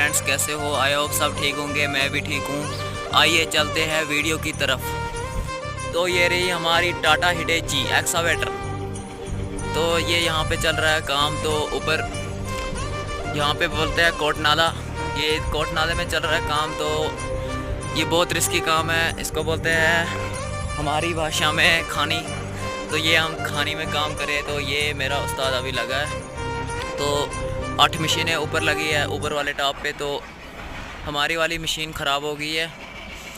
Friends, कैसे हो? I hope सब ठीक होंगे, मैं भी ठीक हूँ। आइए चलते हैं वीडियो की तरफ। तो ये रही हमारी टाटा हिडेची एक्सावेटर। तो ये यहाँ पे चल रहा है काम। तो ऊपर यहाँ पे बोलते हैं कोट नाला, ये कोट नाले में चल रहा है काम। तो ये बहुत रिस्की काम है, इसको बोलते हैं हमारी भाषा में खानी। तो ये हम खानी में काम करें। तो ये मेरा उस्ताद अभी लगा है। तो 8 मशीनें ऊपर लगी है, ऊपर वाले टॉप पे। तो हमारी वाली मशीन ख़राब हो गई है।